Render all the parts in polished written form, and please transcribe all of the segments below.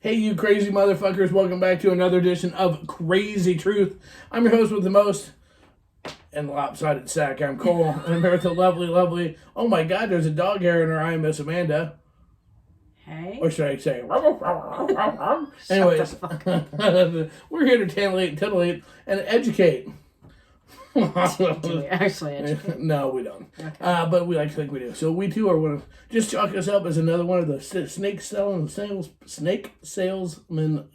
Hey, you crazy motherfuckers, welcome back to another edition of Crazy Truth. I'm your host with the most and lopsided sack. I'm Cole, and I'm here with the lovely, oh my god, there's a dog hair in her eye, Miss Amanda. Hey? Or should I say, anyways, we're here to titillate, and educate. Do we actually educate? No, we don't. Okay. But we like to think we do. So we too are one of, just chalk us up as another one of the snake salesmen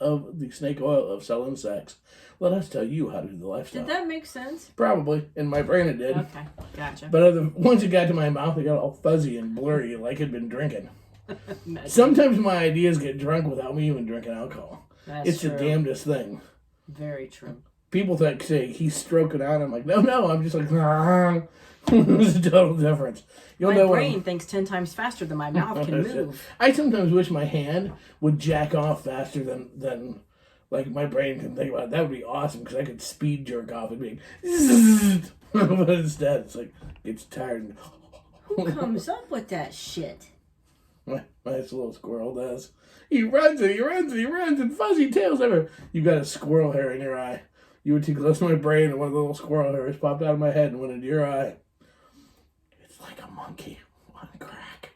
of the snake oil of selling sex. Let us tell you how to do the lifestyle. Did that make sense? Probably. In my brain it did. Okay, gotcha. But once it got to my mouth, it got all fuzzy and blurry like it'd been drinking. Sometimes my ideas get drunk without me even drinking alcohol. It's true. the damnedest thing. Very true. People say he's stroking out. I'm like, no, I'm just like, there's a total difference. My brain thinks 10 times faster than my mouth can move. I sometimes wish my hand would jack off faster than like my brain can think about it. That would be awesome because I could speed jerk off and be but instead it's like, it's tired. Who comes up with that shit? My nice little squirrel does. He runs and fuzzy tails everywhere. You got a squirrel hair in your eye. You were too close to my brain, and one of the little squirrel hairs popped out of my head and went into your eye. It's like a monkey on crack.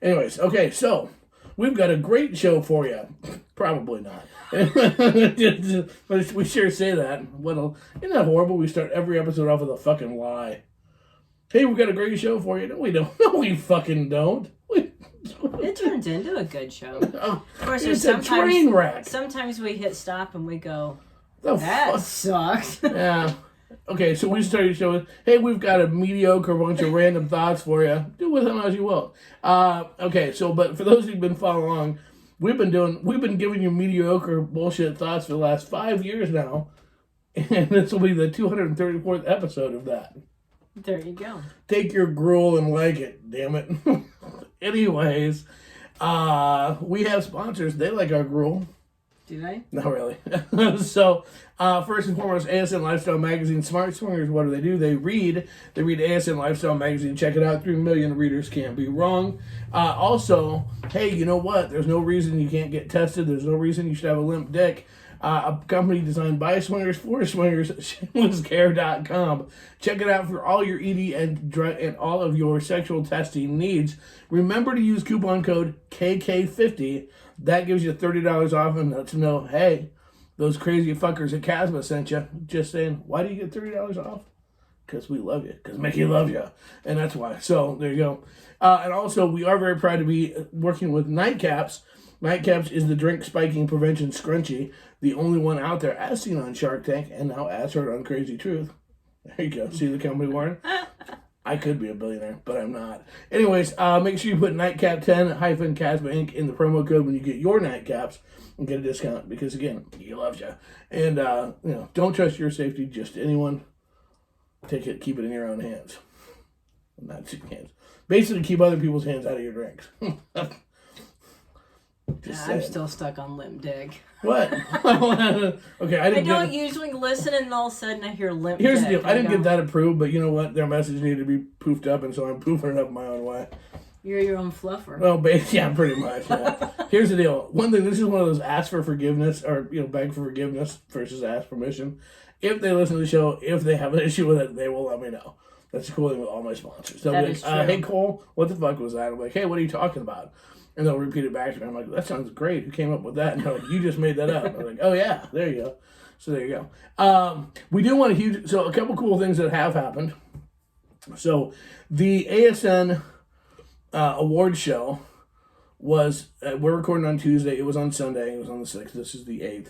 Anyways, okay, so we've got a great show for you. Probably not. But we sure say that. Isn't that horrible? We start every episode off with a fucking lie. Hey, we've got a great show for you. No, we don't. No, we fucking don't. It turns into a good show. Oh, Of course, it's a train wreck. Sometimes we hit stop and we go, The that sucks. Yeah. Okay, so we started the show with, hey, we've got a mediocre bunch of random thoughts for you. Do with them as you will. Okay, so, but for those who've been following along, we've been giving you mediocre bullshit thoughts for the last 5 years now. And this will be the 234th episode of that. There you go. Take your gruel and like it, damn it. Anyways, we have sponsors. They like our gruel. Do they? Not really. So, first and foremost, ASN Lifestyle Magazine. Smart Swingers, what do? They read ASN Lifestyle Magazine. Check it out. 3 million readers can't be wrong. Also, hey, you know what? There's no reason you can't get tested. There's no reason you should have a limp dick. A company designed by swingers for swingers, shamelesscare.com. Check it out for all your ED and all of your sexual testing needs. Remember to use coupon code KK50. That gives you $30 off and lets you know, hey, those crazy fuckers at Casma sent you. Just saying, why do you get $30 off? Because we love you. Because Mickey loves you. And that's why. So, there you go. And also, we are very proud to be working with Nightcaps. Nightcaps is the drink spiking prevention scrunchie, the only one out there as seen on Shark Tank and now as heard on Crazy Truth. There you go. See the company, Warren? I could be a billionaire, but I'm not. Anyways, make sure you put Nightcap10-Casma Inc. in the promo code when you get your Nightcaps and get a discount because, again, he loves you. And, don't trust your safety just to anyone. Take it, keep it in your own hands. Not your hands. Basically, keep other people's hands out of your drinks. I'm still stuck on limp dick. What? Okay, I don't usually listen, and all of a sudden I hear limp dick. Here's the deal. I didn't get that approved, but you know what? Their message needed to be poofed up, and so I'm poofing it up my own way. You're your own fluffer. Well, yeah, pretty much. Yeah. Here's the deal. One thing, this is one of those ask for forgiveness, or, beg for forgiveness versus ask permission. If they listen to the show, if they have an issue with it, they will let me know. That's the cool thing with all my sponsors. They'll be like, hey, Cole, what the fuck was that? I'm like, hey, what are you talking about? And they'll repeat it back to me. I'm like, that sounds great. Who came up with that? And they're like, you just made that up. I'm like, oh, yeah, there you go. So there you go. We do want a couple cool things that have happened. So the ASN award show was, we're recording on Tuesday. It was on Sunday. It was on the 6th. This is the 8th.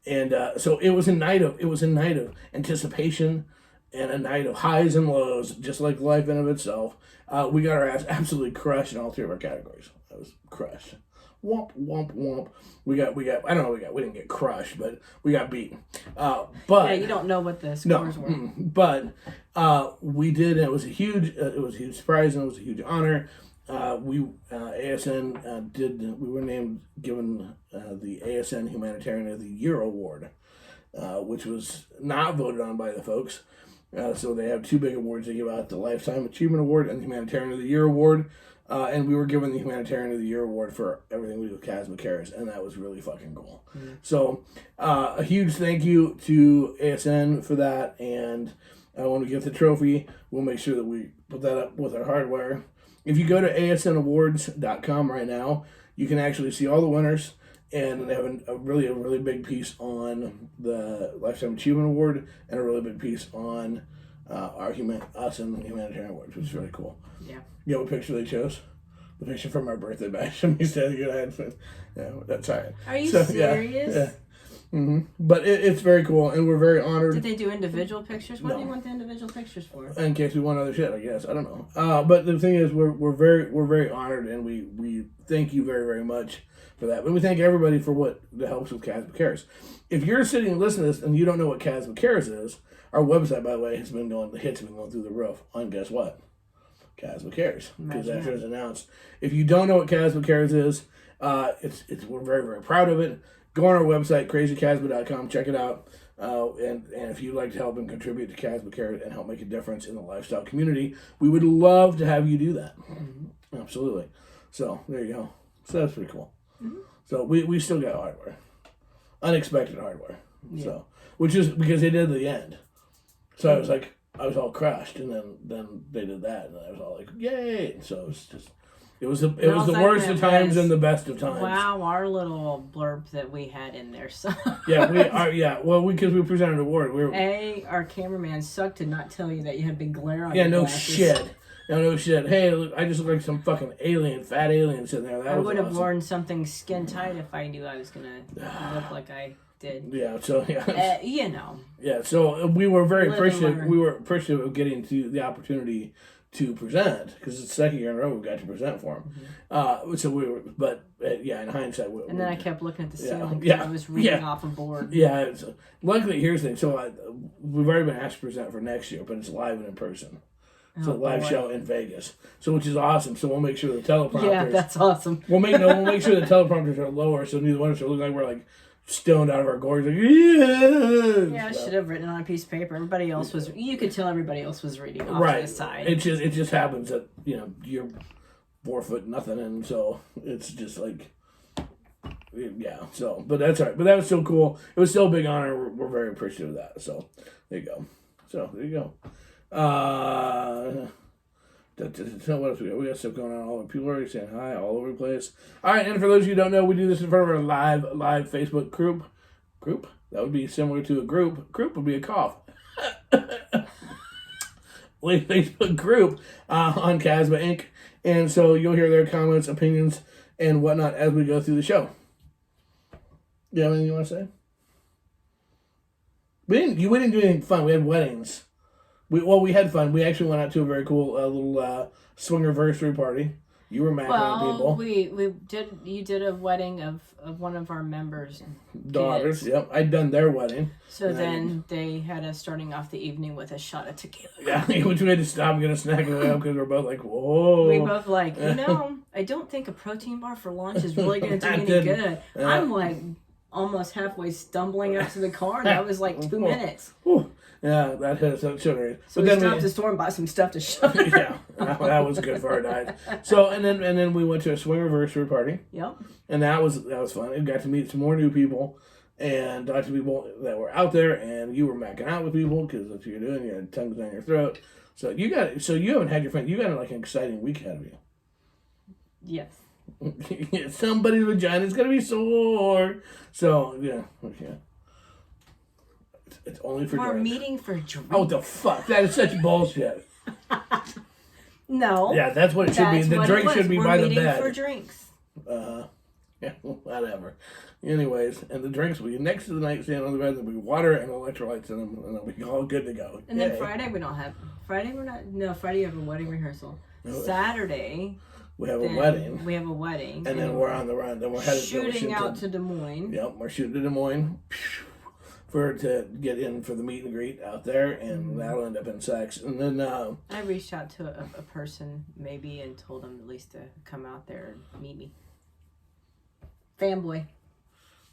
And so it was a night of anticipation and a night of highs and lows, just like life in of itself. We got our ass absolutely crushed in all 3 of our categories. I was crushed. Womp, womp, womp. We didn't get crushed, but we got beaten. But yeah, you don't know what the scores were. But we did, and it was a huge surprise, and it was a huge honor. ASN we were given the ASN Humanitarian of the Year Award, which was not voted on by the folks. So they have 2 big awards they give out, the Lifetime Achievement Award and the Humanitarian of the Year Award. And we were given the Humanitarian of the Year award for everything we do with Kaz Cares, and that was really fucking cool. Mm-hmm. So, a huge thank you to ASN for that, and when we get the trophy, we'll make sure that we put that up with our hardware. If you go to asnawards.com right now, you can actually see all the winners, and they have a really big piece on the Lifetime Achievement Award, and a really big piece on us and Humanitarian Awards, which is really cool. Yeah. You know what picture they chose? The picture from our birthday bash. Me saying good. Yeah, that's all right. Are you serious? Yeah. Mm-hmm. But it's very cool, and we're very honored. Did they do individual pictures? What do you want the individual pictures for? In case we want other shit, I guess. I don't know. But the thing is, we're very honored, and we thank you very, very much for that. But we thank everybody for what helps with Kaz Cares. If you're sitting and listening to this and you don't know what Kaz Cares is, our website, by the way, the hits have been going through the roof on guess what? Kaz Cares, because that shit is announced. If you don't know what Kaz Cares is, we're very, very proud of it. Go on our website, crazycasba.com, check it out. And if you'd like to help and contribute to Kaz Cares and help make a difference in the lifestyle community, we would love to have you do that. Mm-hmm. Absolutely. So there you go. So that's pretty cool. Mm-hmm. So we still got hardware, unexpected hardware. Yeah. So which is because they did the end. So I was all crushed, and then they did that, and I was all like, "Yay!" And so it was the worst of times and the best of times. Wow, our little blurb that we had in there. So yeah, we are. Yeah, well, because we presented an award. Our cameraman sucked to not tell you that you had big glare on. Yeah, your no glasses. shit. No shit. Hey, look, I just look like some fucking fat alien sitting there. I would have worn something skin tight if I knew I was gonna look like I did. Yeah, so yeah. Yeah, so we were very appreciative. We were appreciative of getting to the opportunity to present, because it's the second year in a row we got to present for him. Mm-hmm. So we were, but in hindsight, and then I kept looking at the ceiling because I was reading off a board. Yeah, luckily here's the thing. So we've already been asked to present for next year, but it's live and in person. It's a live show in Vegas, so which is awesome. So we'll make sure the teleprompters. Yeah, that's awesome. We'll make sure the teleprompters are lower, so neither one of us are looking like we're like stoned out of our gourds. Like, yeah, I should have written it on a piece of paper. Everybody else was. You could tell everybody else was reading off to the side. It just happens that you're 4 foot nothing, and so it's just like. Yeah, so, but that's all right. But that was still cool. It was still a big honor. We're very appreciative of that. So, there you go. What else we got? We got stuff going on. All people are already saying hi all over the place. All right, and for those of you who don't know, we do this in front of our live Facebook group. That would be similar to a group. Group would be a cough. Facebook group on Casba Inc. And so you'll hear their comments, opinions, and whatnot as we go through the show. You have anything you want to say? We didn't do anything fun. We had weddings. We had fun. We actually went out to a very cool little swingerversary party. You were macking people. We did. You did a wedding of one of our members' daughters. kids. Yep, I'd done their wedding. So then they had us starting off the evening with a shot of tequila. Yeah, which we had to stop and get a snack on the way up because we're both like, whoa. We both like, I don't think a protein bar for lunch is really going to do any good. I'm like almost halfway stumbling up to the car, and that was like 2 minutes. Whew. Yeah, that hit us up sugar. So we stopped at the store and bought some stuff to shove. Yeah, that was good for our diet. So and then we went to a swingerversary party. Yep. And that was fun. We got to meet some more new people and talk to people that were out there. And you were macking out with people because that's what you're doing. You had tongues down your throat. So you haven't had your friend. You got like an exciting week ahead of you. Yes. Somebody's vagina's gonna be sore. So yeah. It's only for We're drinks. meeting for drinks. Oh, the fuck! That is such bullshit. No. Yeah, that's what it should be. The drink should be by the bed. We're meeting for drinks. Yeah, whatever. Anyways, and the drinks will be next to the nightstand on the bed. There'll be water and electrolytes in them, and they'll be all good to go. And then Friday we don't have. Friday you have a wedding rehearsal. Saturday. We have a wedding. We have a wedding. And then we're on the run. Then we're headed shooting out to Des Moines. Yep, we're shooting to Des Moines. To get in for the meet and greet out there, and that'll end up in sex. And then I reached out to a person maybe and told them at least to come out there and meet me. Fanboy.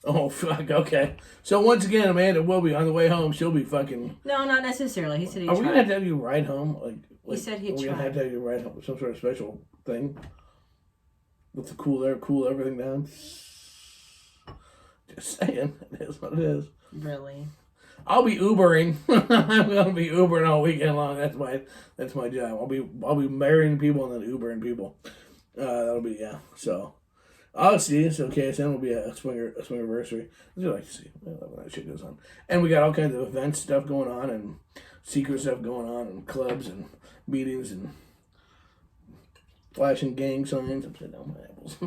Oh fuck! Okay. So once again, Amanda will be on the way home. She'll be fucking. No, not necessarily. He said he'd Are we gonna have to have you ride home? Like he said he'd try. We're gonna have to have you ride home. Some sort of special thing. with the cool air, cool everything down. Just saying, it is what it is. Really? I'll be Ubering. I'm gonna be Ubering all weekend long. That's my job. I'll be marrying people and then Ubering people. That'll be So I'll see. So KSN will be a swingerversary. I'd like to see when that shit goes on. And we got all kinds of event stuff going on and secret stuff going on and clubs and meetings and flashing gang signs upside down my apples.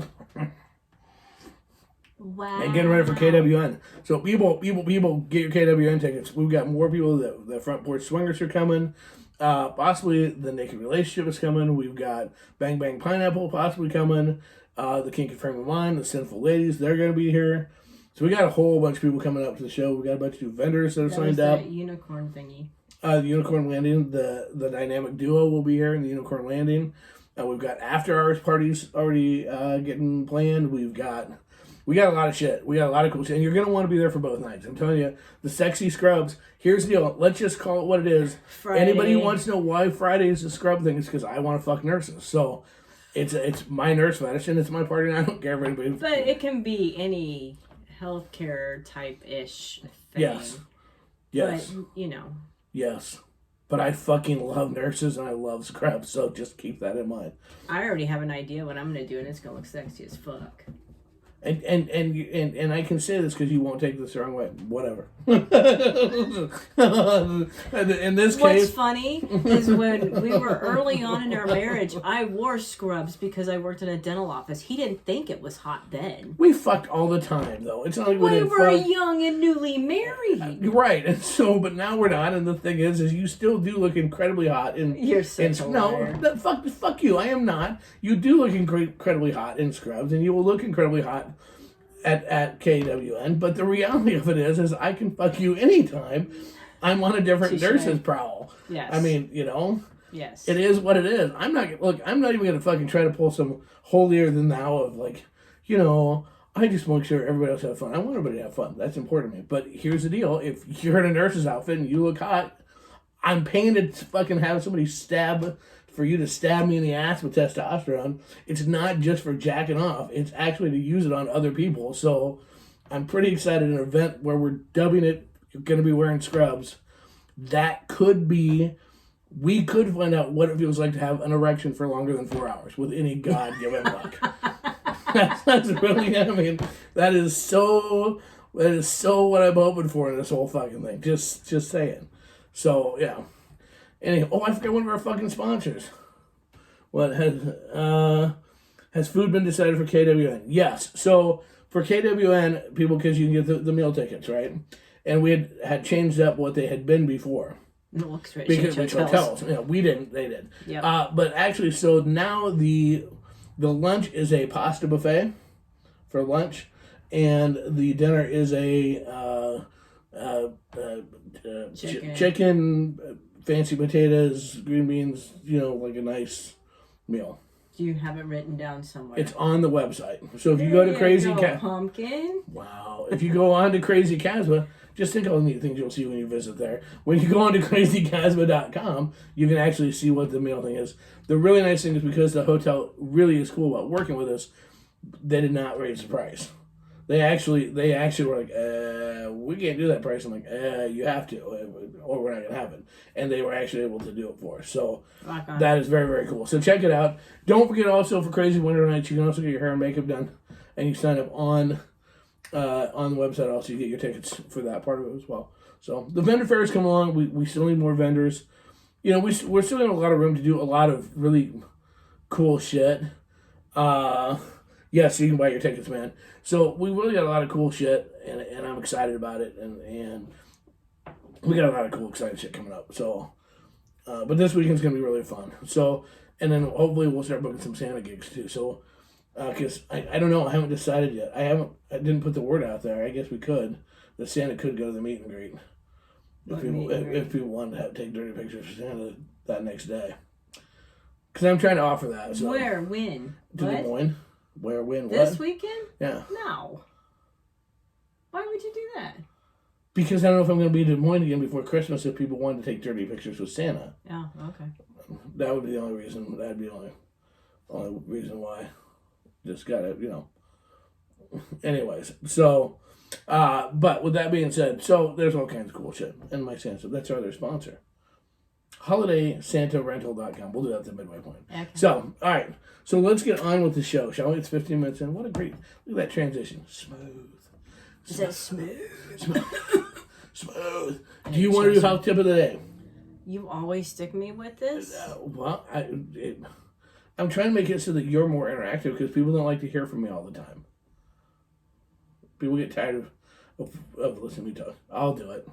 Wow. And getting ready for KWN. So people, get your KWN tickets. We've got more people. The Front Porch Swingers are coming. Possibly the Naked Relationship is coming. We've got Bang Bang Pineapple possibly coming. The Kinky Frame of Mind, the Sinful Ladies, they're going to be here. So we got a whole bunch of people coming up to the show. We got a bunch of new vendors that are signed up. That unicorn thingy. The Unicorn Landing, the dynamic duo will be here in the Unicorn Landing. We've got after hours parties already getting planned. We got a lot of shit. We got a lot of cool shit. And you're going to want to be there for both nights. I'm telling you, the sexy scrubs. Here's the deal. Let's just call it what it is. Friday. Anybody who wants to know why Friday is the scrub thing is because I want to fuck nurses. So it's my nurse fetish and it's my party and I don't care if anybody. But it can be any healthcare type-ish thing. Yes. Yes. But, Yes. But I fucking love nurses and I love scrubs. So just keep that in mind. I already have an idea what I'm going to do and it's going to look sexy as fuck. And I can say this because you won't take this the wrong way. Whatever. In this case, what's funny is when we were early on in our marriage, I wore scrubs because I worked in a dental office. He didn't think it was hot then. We fucked all the time, though. It's not like we didn't were fuck. young and newly married. Right, and so, but now we're not. And the thing is you still do look incredibly hot. You're such a liar. No, fuck you. I am not. You do look incredibly hot in scrubs, and you will look incredibly hot at KWN, but the reality of it is I can fuck you anytime I'm on a different nurse's prowl. Yes. I mean, Yes. it is what it is. I'm not even gonna fucking try to pull some holier than thou of I just want to make sure everybody else have fun. I want everybody to have fun. That's important to me. But here's the deal. If you're in a nurse's outfit and you look hot, I'm paying to fucking have somebody for you to stab me in the ass with testosterone. It's not just for jacking off. It's actually to use it on other people. So I'm pretty excited. An event where we're dubbing it, you're going to be wearing scrubs. That could be, we could find out what it feels like to have an erection for longer than 4 hours with any God-given luck. That's really, that is so what I'm hoping for in this whole fucking thing. Just saying. So, yeah. Anyway, I forgot one of our fucking sponsors. What has food been decided for KWN? Yes. So for KWN, people, because you can get the meal tickets, right? And we had changed up what they had been before. Looks rich. Because hotels. We didn't. They did. Yep. But actually, so now the lunch is a pasta buffet for lunch, and the dinner is a chicken. Fancy potatoes, green beans, like a nice meal. Do you have it written down somewhere? It's on the website. So if you go to Krazy Pumpkin. Wow. If you go on to Krazy Casbah, just think of all the neat things you'll see when you visit there. When you go on to crazycasbah.com, you can actually see what the meal thing is. The really nice thing is because the hotel really is cool about working with us, they did not raise the price. They actually were like, we can't do that price. I'm like, you have to, or we're not going to have it. And they were actually able to do it for us. So that is very, very cool. So check it out. Don't forget also for Crazy Winter Nights, you can also get your hair and makeup done. And you sign up on the website also. You get your tickets for that part of it as well. So the vendor fairs come along. We still need more vendors. We're still in a lot of room to do a lot of really cool shit. Yes, you can buy your tickets, man. So we really got a lot of cool shit, and I'm excited about it, and we got a lot of cool, exciting shit coming up. So, but this weekend's gonna be really fun. So, and then hopefully we'll start booking some Santa gigs too. So, because I don't know, I haven't decided yet. I didn't put the word out there. I guess we could. That Santa could go to the meet and greet if people wanted to take dirty pictures for Santa that next day. Because I'm trying to offer that. So. Where? When? To Des Moines. Where, when, what? This weekend? Yeah. No. Why would you do that? Because I don't know if I'm going to be in Des Moines again before Christmas if people wanted to take dirty pictures with Santa. Yeah, okay. That would be the only reason. That'd be the only reason why. Just gotta, Anyways, so, but with that being said, so there's all kinds of cool shit in my Santa. That's our other sponsor. HolidaySantaRental.com. We'll do that at the midway point. Okay. So, all right. So let's get on with the show, shall we? It's 15 minutes in. What a great, look at that transition. Smooth. Is that smooth? Smooth. Do you want to do health tip of the day? You always stick me with this? Well, I'm trying to make it so that you're more interactive because people don't like to hear from me all the time. People get tired of listening to me talk. I'll do it.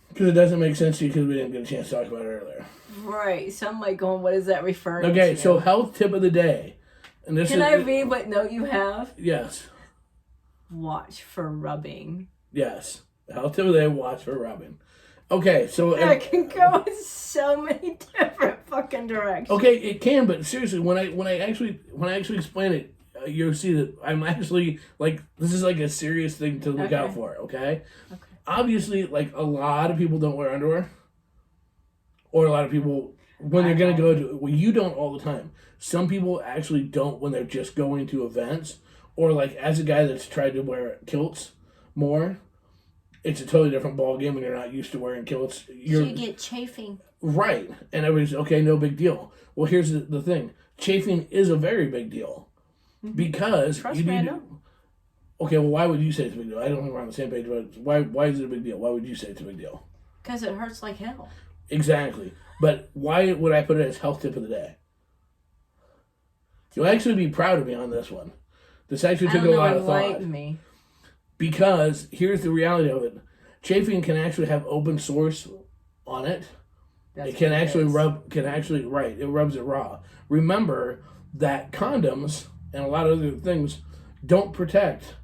Because it doesn't make sense to you because we didn't get a chance to talk about it earlier. Right. So I'm like going, what is that referring to? Okay, so health tip of the day. And this Can I read what note you have? Yes. Watch for rubbing. Yes. Health tip of the day, watch for rubbing. Okay, so... I can go in so many different fucking directions. Okay, it can, but seriously, when I actually explain it, you'll see that I'm actually, like, this is like a serious thing to look out for, okay? Obviously, like, a lot of people don't wear underwear. Or a lot of people, when they're going to go to... Well, you don't all the time. Some people actually don't when they're just going to events. Or, like, as a guy that's tried to wear kilts more, it's a totally different ballgame when you're not used to wearing kilts. So you get chafing. Right. And everybody's, okay, no big deal. Well, here's the thing. Chafing is a very big deal. Because Trust you me, need I know. Okay, well, why would you say it's a big deal? I don't think we're on the same page, but why is it a big deal? Why would you say it's a big deal? Because it hurts like hell. Exactly. But why would I put it as health tip of the day? You'll actually be proud of me on this one. This actually took a lot of thought. Me. Because here's the reality of it. Chafing can actually have open source on it. It can actually it rubs it raw. Remember that condoms and a lot of other things don't protect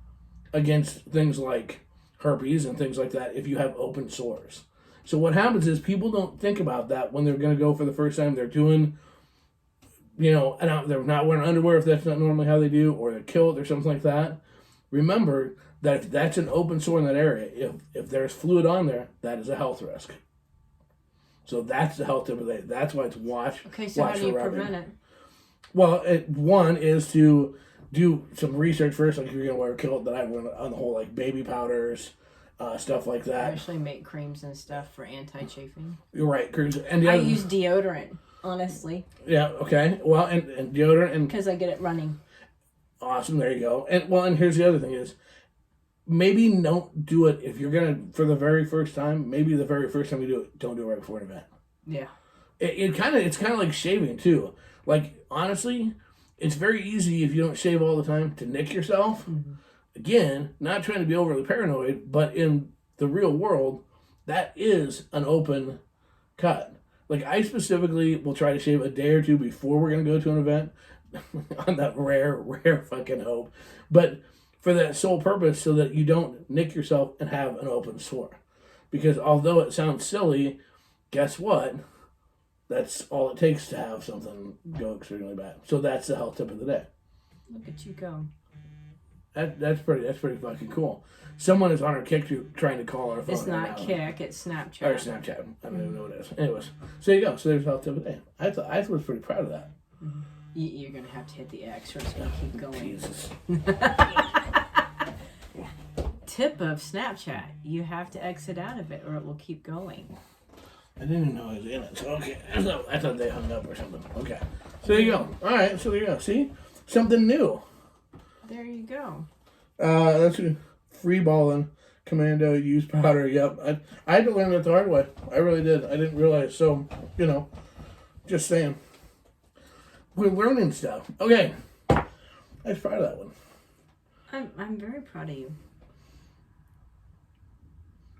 against things like herpes and things like that if you have open sores. So what happens is people don't think about that when they're going to go for the first time. They're doing, they're not wearing underwear if that's not normally how they do, or they're kilt or something like that. Remember that if that's an open sore in that area, if there's fluid on there, that is a health risk. So that's the health tip of the day. That's why it's watch. Okay, so how do you prevent it? Well, one is to do some research first, like if you're going to wear a kilt, that I went on the whole, like, baby powders, stuff like that. I actually make creams and stuff for anti-chafing. You're right, creams. And I use deodorant, honestly. Yeah, okay. Well, and deodorant. And because I get it running. Awesome, there you go. And here's the other thing is, maybe don't do it if you're going to, for the very first time, maybe the very first time you do it, don't do it right before an event. Yeah. It's kind of like shaving, too. Like, honestly, it's very easy if you don't shave all the time to nick yourself. Mm-hmm. Again, not trying to be overly paranoid, but in the real world, that is an open cut. Like, I specifically will try to shave a day or two before we're going to go to an event on that rare fucking hope. But for that sole purpose, so that you don't nick yourself and have an open sore. Because although it sounds silly, guess what? That's all it takes to have something go extremely bad. So that's the health tip of the day. Look at you go. That's pretty fucking cool. Someone is on our Kick trying to call our phone. It's not Kick, it's Snapchat. Or Snapchat. I don't even know what it is. Anyways, so there you go. So there's the health tip of the day. I was pretty proud of that. Mm-hmm. You're going to have to hit the X or it's going to keep going. Jesus. Tip of Snapchat. You have to exit out of it or it will keep going. I didn't even know I was in it. So, okay. I thought they hung up or something. Okay. So there you go. All right. So there you go. See? Something new. There you go. That's free balling. Commando use powder. Yep. I had to learn that the hard way. I really did. I didn't realize. So, just saying. We're learning stuff. Okay. I was proud of that one. I'm very proud of you.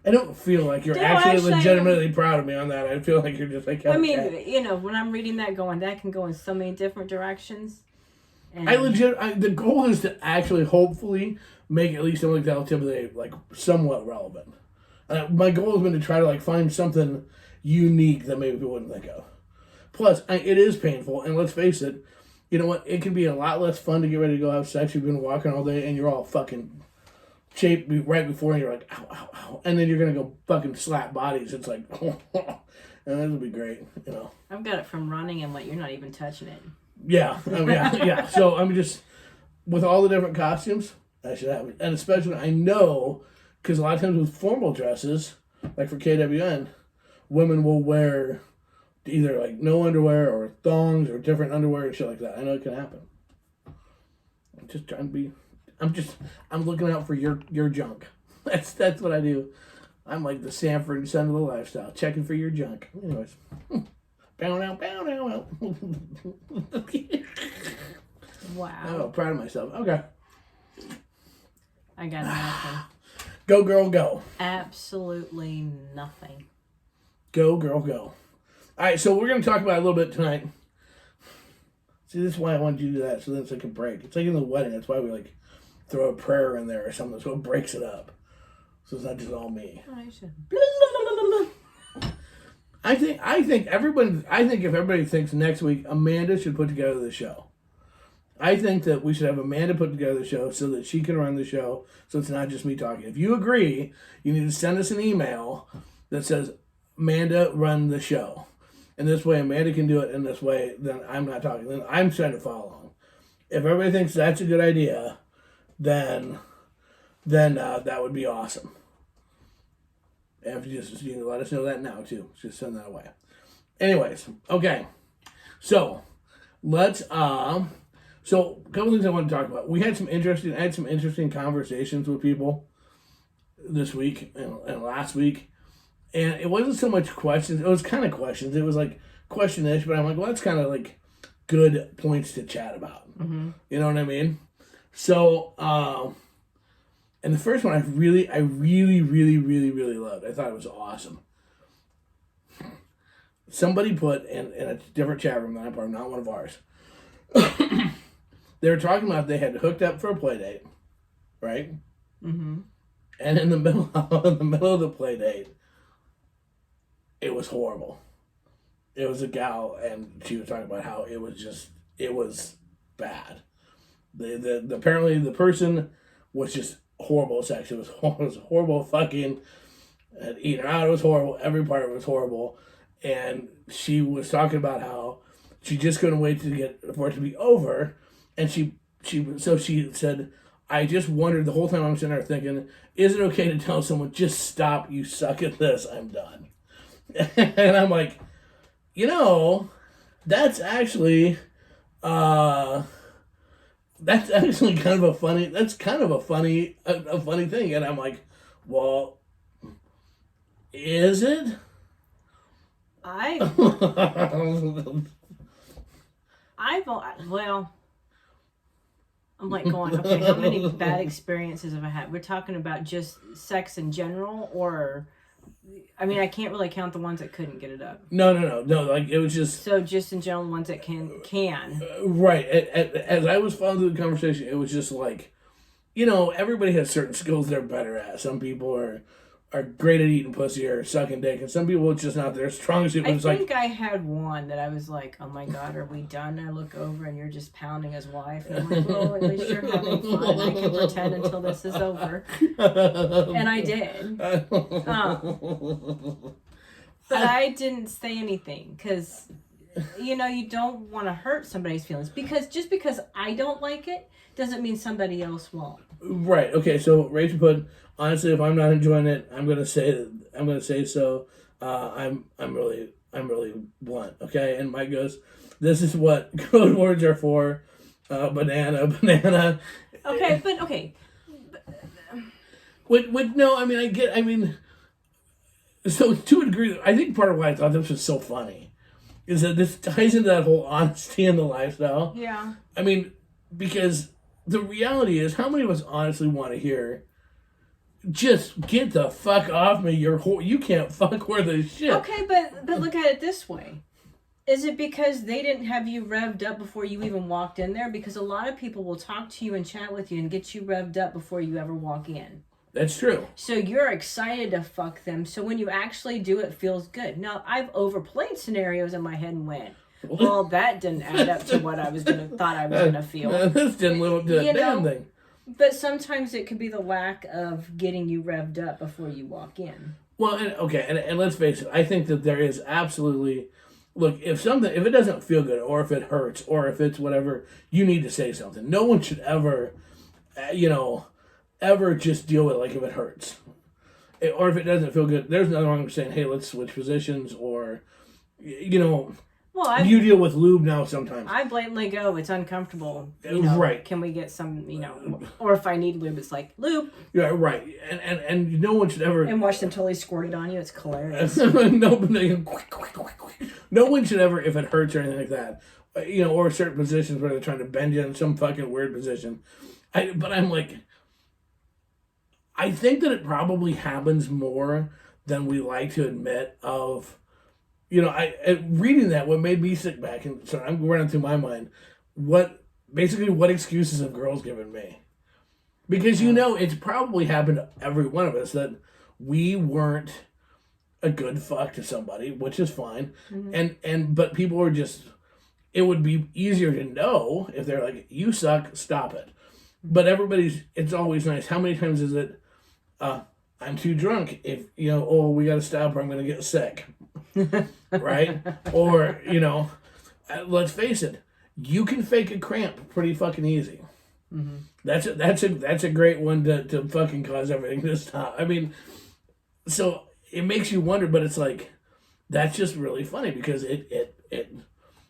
I don't feel like you're actually legitimately proud of me on that. I feel like you're just like... I mean, when I'm reading that going, that can go in so many different directions. And the goal is to actually, hopefully, make at least something like that tip of the day, like, somewhat relevant. My goal has been to try to, like, find something unique that maybe people wouldn't think of. Plus, it is painful, and let's face it, you know what? It can be a lot less fun to get ready to go have sex. You've been walking all day, and you're all fucking... shape right before and you're like, ow, ow, ow. And then you're going to go fucking slap bodies. It's like, and this would be great, I've got it from running and you're not even touching it. Yeah, yeah. So I'm just with all the different costumes, I should have it, and especially I know because a lot of times with formal dresses, like for KWN, women will wear either like no underwear or thongs or different underwear and shit like that. I know it can happen. I'm just trying to be. I'm looking out for your junk. That's what I do. I'm like the Sanford son of the lifestyle, checking for your junk. Anyways. Bow now, bow now. Wow. Oh, proud of myself. Okay. I got nothing. Go, girl, go. Absolutely nothing. Go, girl, go. All right, so we're going to talk about it a little bit tonight. See, this is why I wanted you to do that, so then it's like a break. It's like in the wedding. That's why we like throw a prayer in there or something, so it breaks it up. So it's not just all me. I think if everybody thinks next week Amanda should put together the show. I think that we should have Amanda put together the show so that she can run the show, so it's not just me talking. If you agree, you need to send us an email that says Amanda run the show. And this way Amanda can do it, and this way then I'm not talking. Then I'm trying to follow along. If everybody thinks that's a good idea, then that would be awesome. If you can let us know that now too. Just send that away. Anyways, okay. So let's so a couple things I want to talk about. I had some interesting conversations with people this week and last week. And it wasn't so much questions. It was kind of questions. It was like question-ish, but I'm like, well, that's kind of like good points to chat about. Mm-hmm. You know what I mean? So, and the first one I really loved. I thought it was awesome. Somebody put in a different chat room that I'm part of, not one of ours. They were talking about they had hooked up for a play date, right? Mm-hmm. And in the middle of the play date, it was horrible. It was a gal, and she was talking about how it was bad. Apparently the person was just horrible sex. It was horrible fucking, and eating her out. It was horrible. Every part of it was horrible. And she was talking about how she just couldn't wait for it to be over. And she said, I just wondered the whole time I'm sitting there thinking, is it okay to tell someone, just stop, you suck at this, I'm done? And I'm like, that's actually kind of a funny thing. And I'm like, well, is it? I'm like going, okay, how many bad experiences have I had? We're talking about just sex in general, or, I mean, I can't really count the ones that couldn't get it up. No. Like, it was just... So, just in general, ones that can. Right. As I was following through the conversation, it was just like, everybody has certain skills they're better at. Some people are great at eating pussy or sucking dick, and some people it's just not their strong suit. I think I had one that I was like, oh my God, are we done? I look over and you're just pounding his wife. And I'm like, well, at least you're having fun. I can pretend until this is over. And I did. But I didn't say anything because, you don't want to hurt somebody's feelings. Just because I don't like it doesn't mean somebody else won't. Right. Okay. So Rachel put, honestly, if I'm not enjoying it, I'm gonna say so. I'm really blunt. Okay. And Mike goes, this is what code words are for. Banana. Okay, but okay. No, I mean, so to a degree, I think part of why I thought this was so funny is that this ties into that whole honesty in the lifestyle. Yeah. I mean, because the reality is, how many of us honestly want to hear, just get the fuck off me, you can't fuck worth a shit. Okay, but look at it this way. Is it because they didn't have you revved up before you even walked in there? Because a lot of people will talk to you and chat with you and get you revved up before you ever walk in. That's true. So you're excited to fuck them. So when you actually do, it feels good. Now, I've overplayed scenarios in my head and went, well, that didn't add up to what I was thought I was gonna feel. This didn't live up to that damn thing. But sometimes it could be the lack of getting you revved up before you walk in. Well, and let's face it. I think that there is absolutely look, if it doesn't feel good, or if it hurts, or if it's whatever, you need to say something. No one should ever, ever just deal with it like if it hurts. Or if it doesn't feel good. There's nothing wrong with saying, hey, let's switch positions, or, Well, you deal with lube now sometimes. I blatantly go, it's uncomfortable. Right. Can we get some, or if I need lube, it's like, lube. Yeah, right. And no one should ever... And watch them totally squirt it on you. It's hilarious. No one should ever, if it hurts or anything like that, or certain positions where they're trying to bend you in some fucking weird position. But I'm like, I think that it probably happens more than we like to admit of... reading that, what made me sick back, and so I'm running through my mind, what excuses have girls given me? Because it's probably happened to every one of us that we weren't a good fuck to somebody, which is fine, but people are just, it would be easier to know if they're like, you suck, stop it. But it's always nice. How many times is it, I'm too drunk, if, we gotta stop or I'm gonna get sick. Right? Or, let's face it, you can fake a cramp pretty fucking easy. Mm-hmm. That's a great one to fucking cause everything to stop. I mean, so it makes you wonder, but it's like, that's just really funny because it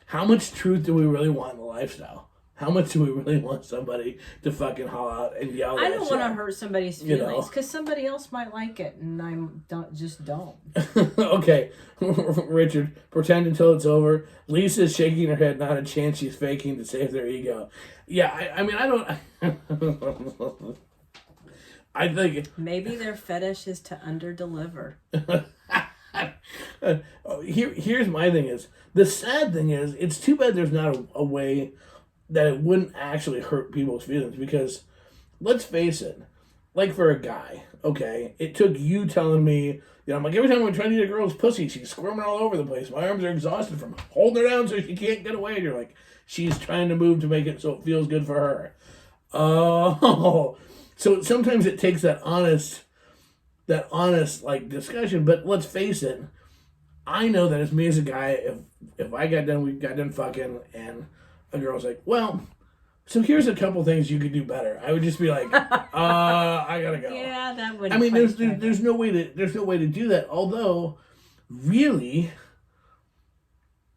how much truth do we really want in the lifestyle? How much do we really want somebody to fucking haul out and yell? I don't want to hurt somebody's feelings because somebody else might like it, and I don't. Okay, Richard, pretend until it's over. Lisa's shaking her head, not a chance. She's faking to save their ego. Yeah, I mean, I don't. I think maybe their fetish is to underdeliver. Here's my thing is, the sad thing is, it's too bad there's not a way that it wouldn't actually hurt people's feelings, because let's face it, like for a guy, okay, it took you telling me, I'm like, every time I'm trying to eat a girl's pussy, she's squirming all over the place. My arms are exhausted from holding her down so she can't get away. And you're like, she's trying to move to make it so it feels good for her. Oh, so sometimes it takes that honest like discussion. But let's face it, I know that as me as a guy, if we got done fucking, and a girl's like, well, so here's a couple things you could do better, I would just be like, I gotta go. Yeah, that would. I mean, there's no way to do that. Although, really,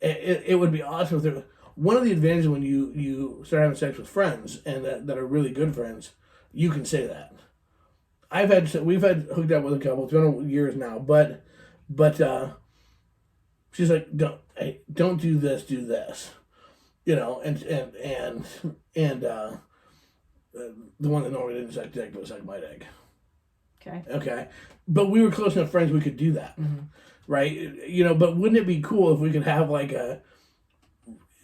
it would be awesome if there. One of the advantages when you start having sex with friends and that are really good friends, you can say that. We've had hooked up with a couple. It's been years now, but she's like, don't do this, do this. And the one that normally didn't suck dick but sucked my dick. Okay. But we were close enough friends we could do that. Mm-hmm. Right? But wouldn't it be cool if we could have like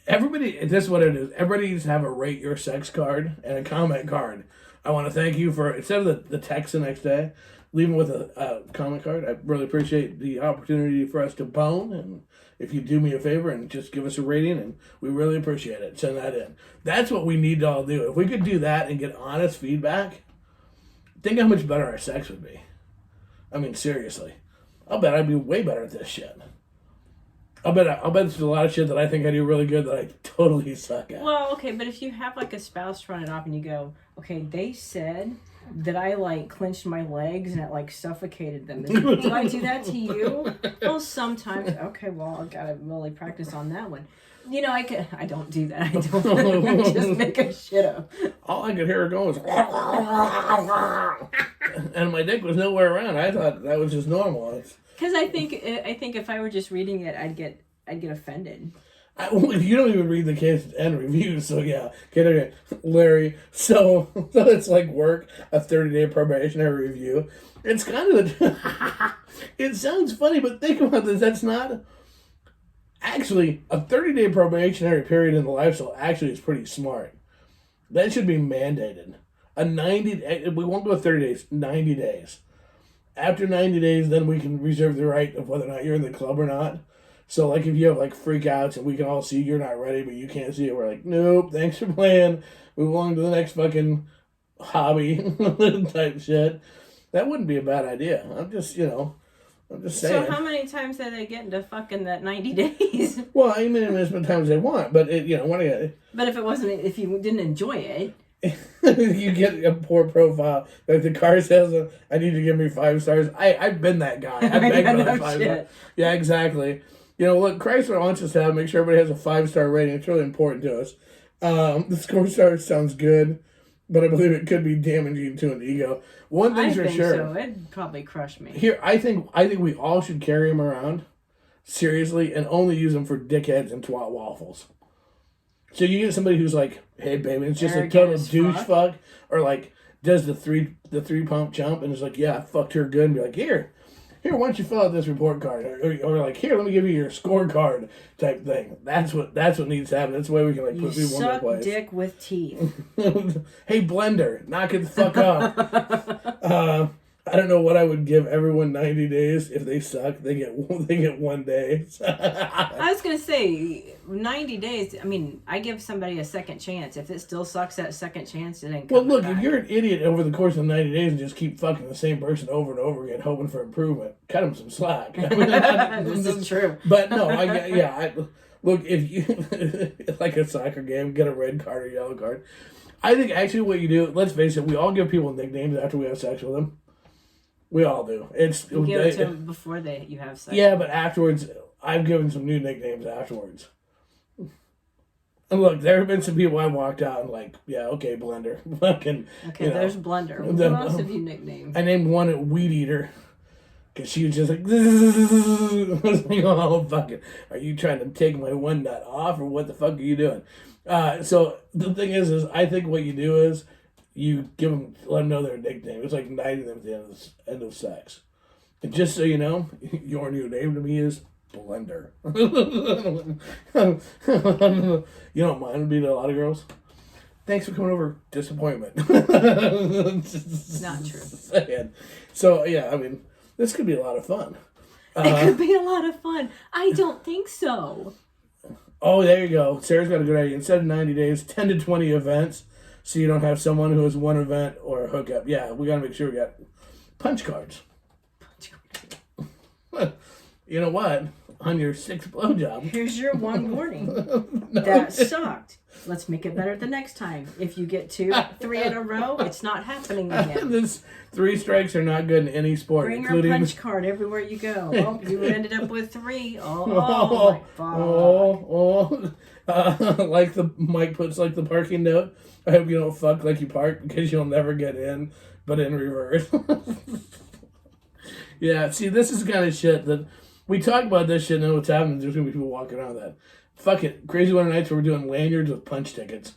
everybody, this is what it is. Everybody needs to have a rate your sex card and a comment card. I want to thank you for, instead of the text the next day, leaving with a comment card. I really appreciate the opportunity for us to bone, and if you do me a favor and just give us a rating, and we really appreciate it. Send that in. That's what we need to all do. If we could do that and get honest feedback, think how much better our sex would be. I mean, seriously. I'll bet I'd be way better at this shit. I'll bet there's a lot of shit that I think I do really good that I totally suck at. Well, okay, but if you have like a spouse run it off and you go, okay, they said that I like clenched my legs and it like suffocated them. Do I do that to you? Well, sometimes. Okay, well, I've got to really practice on that one. I don't do that. I don't. I just make a shit up. All I could hear her going was, and my dick was nowhere around. I thought that was just normal. Because I think if I were just reading it, I'd get offended. You don't even read the case and reviews, so yeah. Okay, Larry. So it's like work, a 30-day probationary review. It's kind of it sounds funny, but think about this. That's not actually a 30-day probationary period in the lifestyle. Actually, is pretty smart. That should be mandated. We won't go 30 days. 90 days. After 90 days, then we can reserve the right of whether or not you're in the club or not. So, like, if you have, like, freakouts and we can all see you're not ready, but you can't see it, we're like, nope, thanks for playing. Move along to the next fucking hobby type shit. That wouldn't be a bad idea. I'm just, I'm just saying. So how many times are they getting to fuck in that 90 days? Well, I mean, as many times as they want, but But if you didn't enjoy it, you get a poor profile. Like the car salesman, I need to give me 5 stars. I've been that guy. I've begged for like 5 stars. Yeah, exactly. Look, Chrysler wants us to have make sure everybody has a 5-star rating. It's really important to us. The score star sounds good, but I believe it could be damaging to an ego. One thing's for sure. So it'd probably crush me. Here, I think we all should carry them around seriously and only use them for dickheads and twat waffles. So you get somebody who's like, "Hey, baby," it's just a total douche fuck, or like does the three pump jump and is like, "Yeah, I fucked her good," and be like, Here, why don't you fill out this report card, or like, "Here, let me give you your scorecard," type thing. That's what needs to happen. That's the way we can like put people in their place. Dick with teeth. Hey, Blender, knock it the fuck off. I don't know what I would give everyone 90 days. If they suck, they get 1 day. I was going to say, 90 days, I mean, I give somebody a second chance. If it still sucks that second chance, it ain't coming back. If you're an idiot over the course of 90 days and just keep fucking the same person over and over again, hoping for improvement, cut them some slack. This is true. But no, look, if you, like a soccer game, get a red card or yellow card. I think actually what you do, let's face it, we all give people nicknames after we have sex with them. We all do. You give it to them before you have sex. Yeah, but afterwards, I've given some new nicknames afterwards. And look, there have been some people I walked out and like, yeah, okay, Blender. Fucking. Okay, there's Blender. What else have you nicknamed? I named one a Weed Eater. Because she was just like, I was like, oh, fuck it. Are you trying to take my one nut off or what the fuck are you doing? So the thing is I think what you do is, you let them know their nickname. It's like knighting them at the end of sex. And just so you know, your new name to me is Blender. You don't mind being a lot of girls? Thanks for coming over. Disappointment. Not true. Saying. So, yeah, I mean, this could be a lot of fun. It could be a lot of fun. I don't think so. Oh, there you go. Sarah's got a good idea. Instead of 90 days, 10 to 20 events. So you don't have someone who has one event or a hookup. Yeah, we got to make sure we got punch cards. You know what? On your 6th blowjob. Here's your one warning. That sucked. Let's make it better the next time. If you get 3 in a row, it's not happening again. This 3 strikes are not good in any sport. Bring your punch card everywhere you go. Oh, you ended up with 3. Oh my God. Like the Mike puts like the parking note. I hope you don't fuck like you park because you'll never get in, but in reverse. Yeah, see, this is the kind of shit that we talk about this shit and then what's happening. There's going to be people walking around that. Fuck it. Crazy Winter Nights where we're doing lanyards with punch tickets.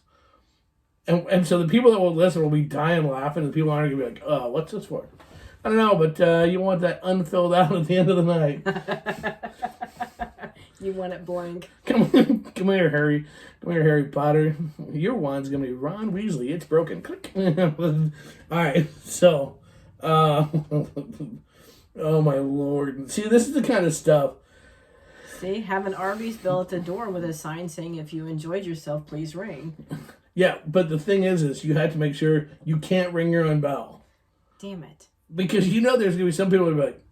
And so the people that will listen will be dying laughing and the people aren't going to be like, oh, what's this for? I don't know, but you want that unfilled out at the end of the night. You want it blank. Come here, Harry. Come here, Harry Potter. Your wand's going to be Ron Weasley. It's broken. Click. All right, so, oh my Lord. See, this is the kind of stuff. See, have an Arby's bill at the door with a sign saying, if you enjoyed yourself, please ring. Yeah, but the thing is you have to make sure you can't ring your own bell. Damn it. Because you know there's going to be some people who will be like,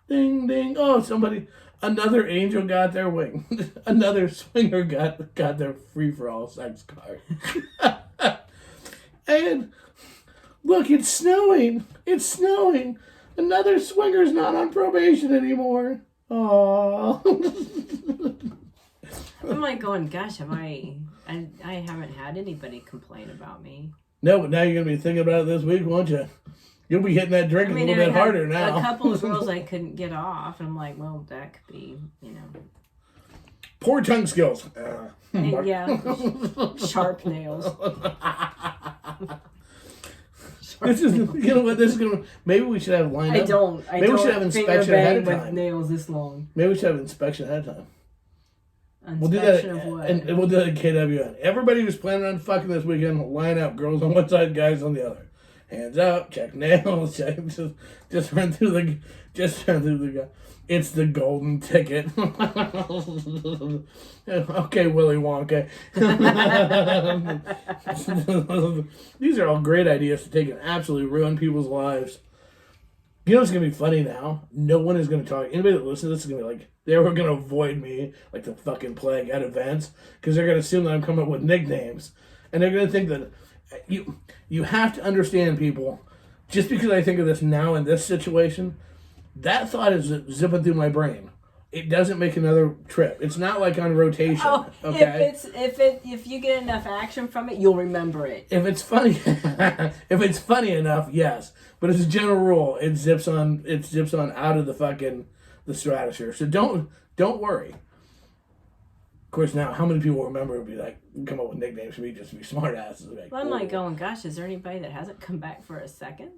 ding, ding, oh, another angel got their wing. Another swinger got their free-for-all sex card. And, look, it's snowing. It's snowing. Another swinger's not on probation anymore. Aww. I'm like going, gosh, I haven't had anybody complain about me. No, but now you're going to be thinking about it this week, won't you? You'll be hitting that drink a little bit harder now. A couple of girls I couldn't get off, and I'm like, well, that could be, Poor tongue skills. Yeah. Sharp nails. This is, you know what, this is going to, maybe we should have lined up. Maybe we should have inspection ahead of time. With nails this long. Maybe we should have inspection ahead of time. We'll do that of what? And we'll do that at KWN. Everybody who's planning on fucking this weekend, line up. Girls on one side, guys on the other. Hands up, check nails, check. Just run through the guy. It's the golden ticket. Okay, Willy Wonka. These are all great ideas to take and absolutely ruin people's lives. You know what's gonna be funny now? No one is gonna talk. Anybody that listens to this is gonna be like, they were gonna avoid me like the fucking plague at events because they're gonna assume that I'm coming up with nicknames, and they're gonna think that you have to understand, people. Just because I think of this now in this situation, that thought is zipping through my brain. It doesn't make another trip. It's not like on rotation. Oh, okay. if you get enough action from it, you'll remember it. If it's funny, if it's funny enough, yes. But as a general rule, it zips on out of the stratosphere. So don't worry. Of course, now how many people remember would be like come up with nicknames for me just to be smart asses? Like, well, I'm like going, gosh, is there anybody that hasn't come back for a second?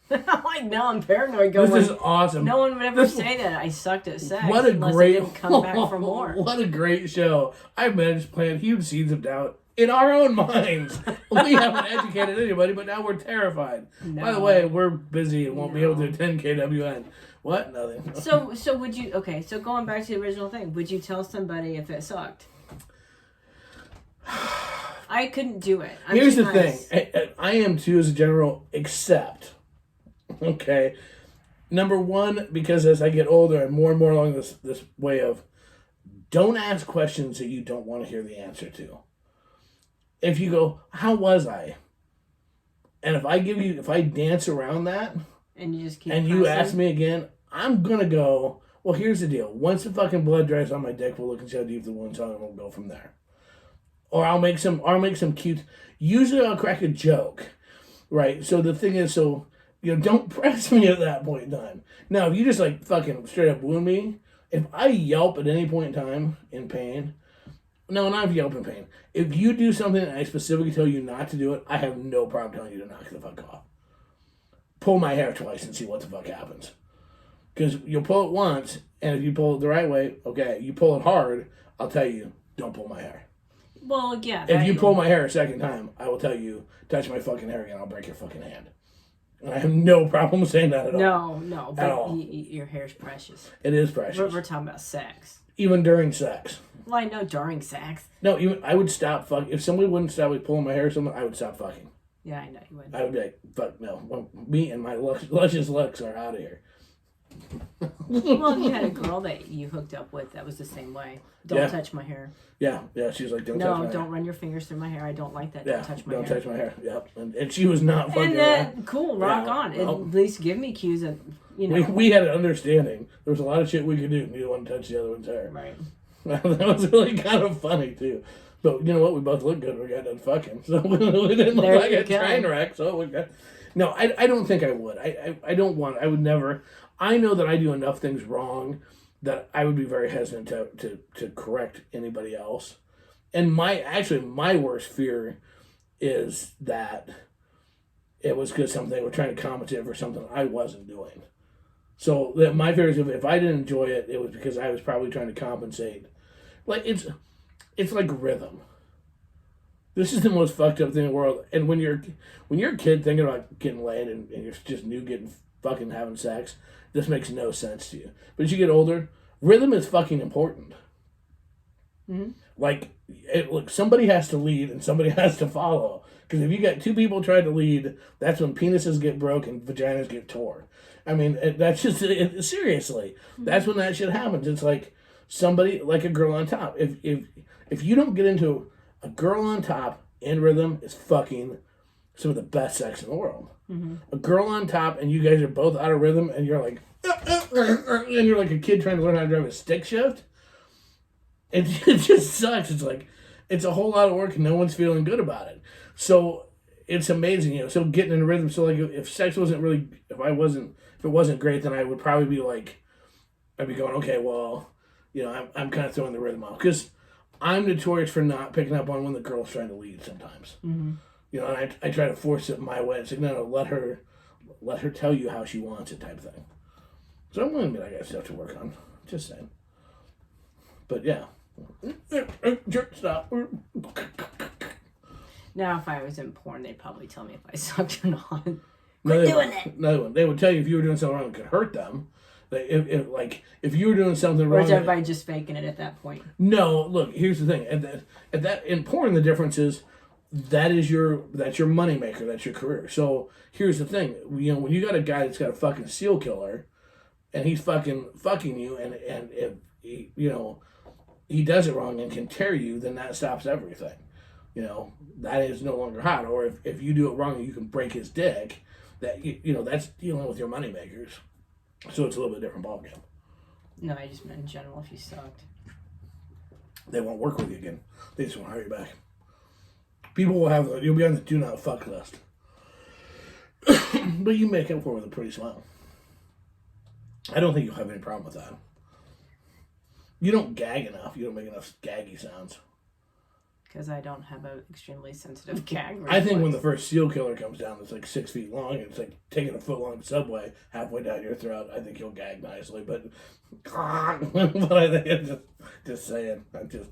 I'm like, no, I'm paranoid. Going, this is awesome. No one would ever say that I sucked at sex. What a great! Didn't come back for more. What a great show! I've managed to plant huge seeds of doubt in our own minds. We haven't educated anybody, but now we're terrified. No. By the way, we're busy and won't be able to attend KWN. What? Nothing. So would you? Okay, so going back to the original thing, would you tell somebody if it sucked? I couldn't do it. Here's the thing. I am too, as a general, except. Okay. Number one, because as I get older, I'm more and more along this way of don't ask questions that you don't want to hear the answer to. If you go, how was I? And if I dance around that, and you just keep and you ask me again, I'm gonna go, well, here's the deal. Once the fucking blood dries on my dick, we'll look and see how deep the wound's are, and we'll go from there. Or I'll make some cute. Usually I'll crack a joke, right? So the thing is, don't press me at that point in time. Now, if you just like fucking straight up wound me, if I yelp at any point in time in pain, no, not if you yelp in pain. If you do something and I specifically tell you not to do it, I have no problem telling you to knock the fuck off. Pull my hair twice and see what the fuck happens. Because you'll pull it once, and if you pull it the right way, okay. You pull it hard, I'll tell you, don't pull my hair. Well, yeah. If you pull my hair a second time, I will tell you, touch my fucking hair again, I'll break your fucking hand. And I have no problem saying that at all. No, but your hair's precious. It is precious. We're talking about sex. Even during sex. Well, I know during sex. No, I would stop fucking. If somebody wouldn't stop like pulling my hair or something, I would stop fucking. Yeah, I know you would. I would be like, fuck no. Well, me and my luscious looks are out of here. Well, you had a girl that you hooked up with that was the same way. Don't touch my hair. Yeah, she was like, don't touch my hair. No, don't run your fingers through my hair. I don't like that. Yeah, don't touch my hair. Don't touch my hair. Yep. And she was not fucking And cool, rock on. Well, at least give me cues of, We had an understanding. There was a lot of shit we could do. Neither one touched the other one's hair. Right. That was really kind of funny, too. But you know what? We both looked good when we got done fucking. So we didn't look like a train wreck. So we got... No, I don't think I would. I don't want... I would never... I know that I do enough things wrong that I would be very hesitant to correct anybody else. And my worst fear is that it was because they were trying to compensate for something I wasn't doing. So my fear is if I didn't enjoy it, it was because I was probably trying to compensate. Like it's like rhythm. This is the most fucked up thing in the world. And when you're a kid thinking about getting laid and you're just new getting fucking having sex, this makes no sense to you. But as you get older, rhythm is fucking important. Mm-hmm. Look, somebody has to lead and somebody has to follow. Because if you got two people trying to lead, that's when penises get broke and vaginas get tore. I mean, that's just seriously. That's when that shit happens. It's like somebody, like a girl on top. If you don't get into a girl on top in rhythm, is fucking some of the best sex in the world. Mm-hmm. A girl on top and you guys are both out of rhythm and you're like, and you're like a kid trying to learn how to drive a stick shift. It just sucks. It's like, it's a whole lot of work and no one's feeling good about it. So it's amazing, So getting in rhythm. So like, if sex wasn't really, if it wasn't great, then I would probably be like, I'd be going, okay, well, I'm kind of throwing the rhythm off because I'm notorious for not picking up on when the girl's trying to lead sometimes. Mm-hmm. And I try to force it my way. It's like, no, let her tell you how she wants it type thing. So I'm willing to admit I got stuff to work on. Just saying. But yeah. Stop. Now, if I was in porn, they'd probably tell me if I sucked or not. Quit doing it. No, they would tell you if you were doing something wrong that could hurt them. If you were doing something wrong, or is everybody just faking it at that point? No, look. Here's the thing. In porn, the difference is that's your moneymaker. That's your career. So here's the thing. When you got a guy that's got a fucking seal killer, and he's fucking you, and if he, he does it wrong and can tear you, then that stops everything. That is no longer hot. Or if you do it wrong and you can break his dick, that that's dealing with your moneymakers. So it's a little bit different ballgame. No, I just meant in general if you sucked. They won't work with you again. They just won't hire you back. People will you'll be on the do not fuck list. But you make up for it with a pretty smile. I don't think you'll have any problem with that. You don't gag enough. You don't make enough gaggy sounds. Because I don't have an extremely sensitive gag reflex. I think when the first seal killer comes down, it's like 6 feet long. It's like taking a foot long subway halfway down your throat. I think you'll gag nicely, but I think it's just saying. I'm just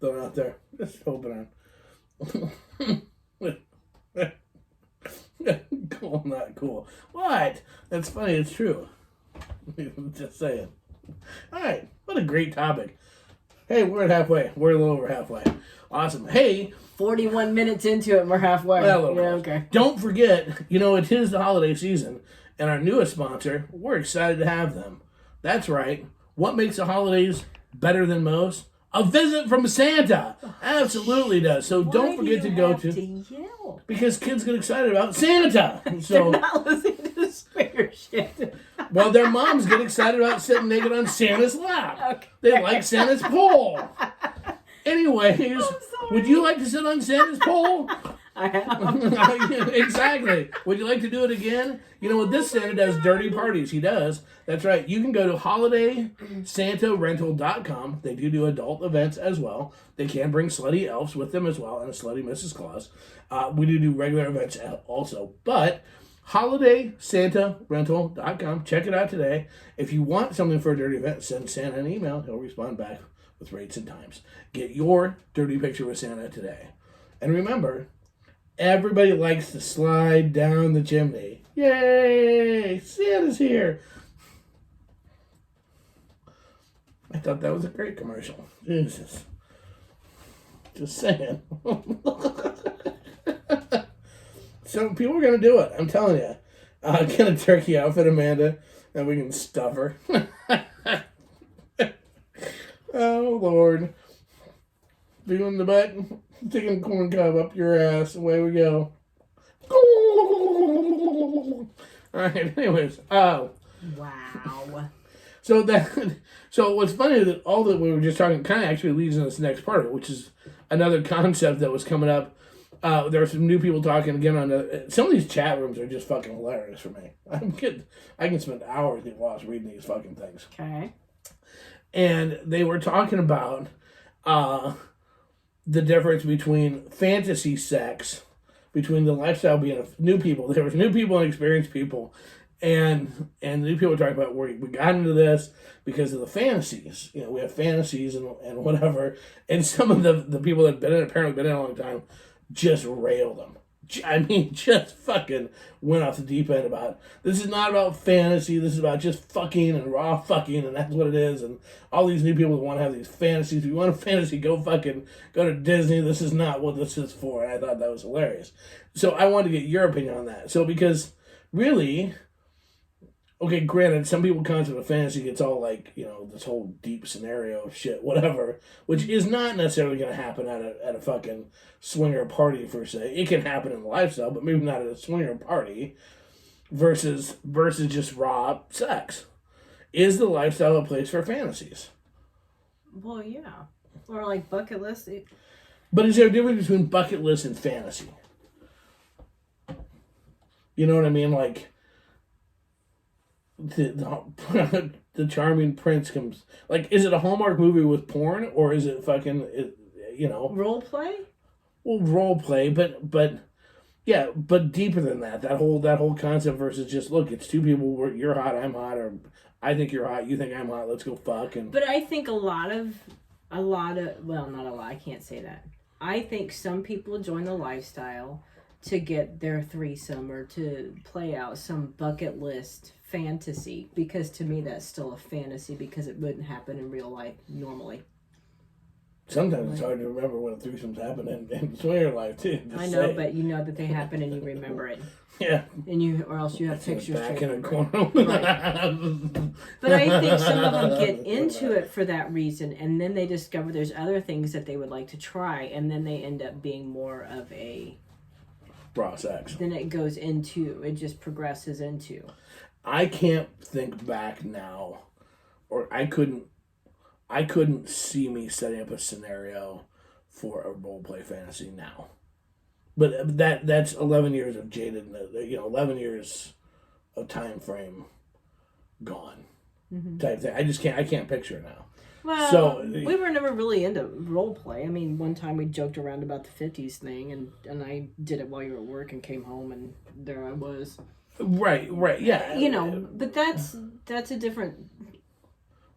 throwing it out there. Just hoping cool, not cool. What? That's funny. It's true. Just saying. All right. What a great topic. Hey, we're at halfway. We're a little over halfway. Awesome. Hey, 41 minutes into it, and we're halfway. Well, okay. Don't forget, it is the holiday season, and our newest sponsor, we're excited to have them. That's right. What makes the holidays better than most? A visit from Santa. Absolutely does. So don't forget to go to yell? Because kids get excited about Santa. So they're not listening to swear shit. Well, their moms get excited about sitting naked on Santa's lap. Okay. They like Santa's pole. Anyways, would you like to sit on Santa's pole? I have. Exactly. Would you like to do it again? This Santa does dirty parties. He does. That's right. You can go to holidaysantarental.com. They do adult events as well. They can bring slutty elves with them as well and a slutty Mrs. Claus. We do regular events also. But holidaysantarental.com. Check it out today. If you want something for a dirty event, send Santa an email. He'll respond back with rates and times. Get your dirty picture with Santa today. And remember, everybody likes to slide down the chimney. Yay! Santa's here. I thought that was a great commercial. Jesus. Just saying. So people are going to do it. I'm telling you. Get a turkey outfit, Amanda, and we can stuff her. Oh, Lord. Feeling the butt, taking corn cob up your ass. Away we go. All right, anyways. Wow. So what's funny is that all that we were just talking kind of actually leads into this next part of it, which is another concept that was coming up. There were some new people talking again on some of these chat rooms are just fucking hilarious for me. I can spend hours reading these fucking things. Okay. And they were talking about the difference between fantasy sex, between the lifestyle being new people. There was new people and experienced people. And new people were talking about we got into this because of the fantasies. We have fantasies and whatever. And some of the people that apparently been in a long time just railed them. I mean, just fucking went off the deep end about, this is not about fantasy, this is about just fucking and raw fucking, and that's what it is, and all these new people want to have these fantasies. If you want a fantasy, go to Disney. This is not what this is for, and I thought that was hilarious. So I wanted to get your opinion on that. So because, really, okay, granted, some people concept of fantasy gets all this whole deep scenario shit, whatever, which is not necessarily going to happen at a fucking swinger party per se. It can happen in the lifestyle, but maybe not at a swinger party versus just raw sex. Is the lifestyle a place for fantasies? Well, yeah. Or like bucket list. But is there a difference between bucket list and fantasy? You know what I mean? Like, the charming prince comes. Like, is it a Hallmark movie with porn, or is it fucking, role play? Well, role play, but yeah, but deeper than that. That whole concept versus just look, it's two people where you're hot, I'm hot, or I think you're hot, you think I'm hot. Let's go fuck. But I think a lot of well, not a lot. I can't say that. I think some people join the lifestyle to get their threesome or to play out some bucket list fantasy, because to me that's still a fantasy because it wouldn't happen in real life normally. Sometimes it's hard to remember when a threesome's happened in swinger life too. I know, but you know that they happen and you remember it. Yeah. And or else you have pictures back to in a remember. corner. Right. But I think some of them get into it for that reason, and then they discover there's other things that they would like to try, and then they end up being more of a raw sex. Then it goes into, it just progresses into. I can't think back now, or I couldn't see me setting up a scenario for a role play fantasy now. But that's 11 years of jaded, 11 years of time frame gone type thing. I can't picture it now. Well, so, we were never really into role play. I mean, one time we joked around about the 50s thing, and I did it while you were at work and came home, and there I was. Right, yeah. But that's a different.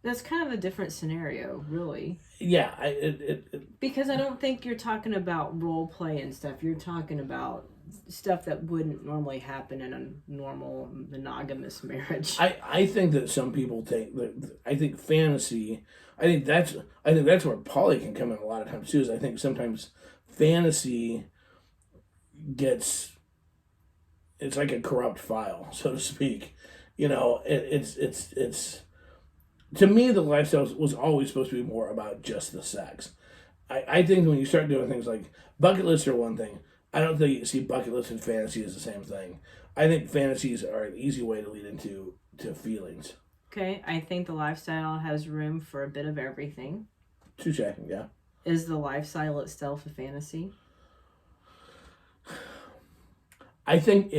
That's kind of a different scenario, really. Yeah, because I don't think you're talking about role play and stuff. You're talking about stuff that wouldn't normally happen in a normal monogamous marriage. I think that some people think that. I think fantasy. I think that's where poly can come in a lot of times too. Is I think sometimes fantasy gets. It's like a corrupt file, so to speak. It's. To me, the lifestyle was always supposed to be more about just the sex. I think when you start doing things like bucket lists are one thing. I don't think you see bucket lists and fantasy as the same thing. I think fantasies are an easy way to lead into feelings. Okay, I think the lifestyle has room for a bit of everything. Touche, yeah. Is the lifestyle itself a fantasy? I think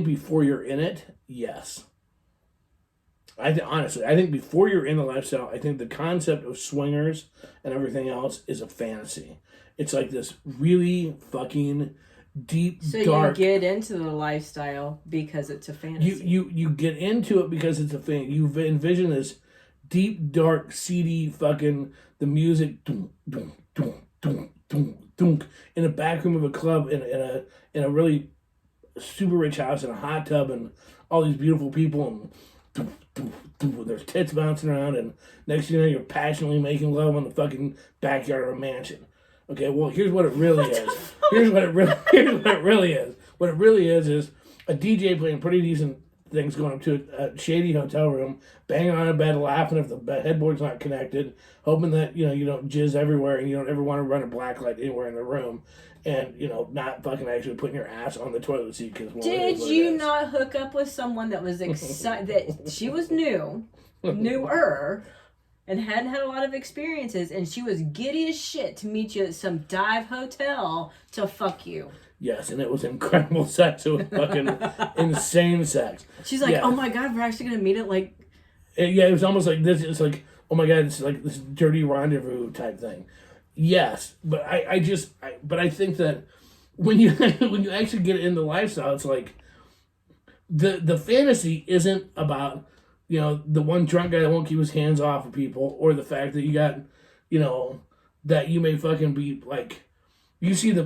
before you're in it, yes. Honestly, I think before you're in the lifestyle, I think the concept of swingers and everything else is a fantasy. It's like this really fucking deep, dark. So you get into the lifestyle because it's a fantasy. You get into it because it's a thing. You envision this deep, dark, seedy fucking the music dunk, dunk, dunk, dunk, dunk, dunk, in the back room of a club in a really super rich house in a hot tub and all these beautiful people and. There's tits bouncing around, and next thing you know, you're passionately making love on the fucking backyard of a mansion. Okay, well, here's what it really is. Here's what it really is. What it really is a DJ playing pretty decent things, going up to a shady hotel room, banging on a bed, laughing if the headboard's not connected, hoping that you don't jizz everywhere and you don't ever want to run a black light anywhere in the room. And, not fucking actually putting your ass on the toilet seat. Did you not hook up with someone that was excited, that she was newer, and hadn't had a lot of experiences, and she was giddy as shit to meet you at some dive hotel to fuck you? Yes, and it was incredible sex. It was fucking insane sex. She's like, oh my God, we're actually going to meet at like... Yeah, it was almost like this. It's like, oh my God, it's like this dirty rendezvous type thing. Yes, but I think that when you actually get in the lifestyle, it's like the fantasy isn't about the one drunk guy that won't keep his hands off of people, or the fact that you got that you may fucking be like, you see the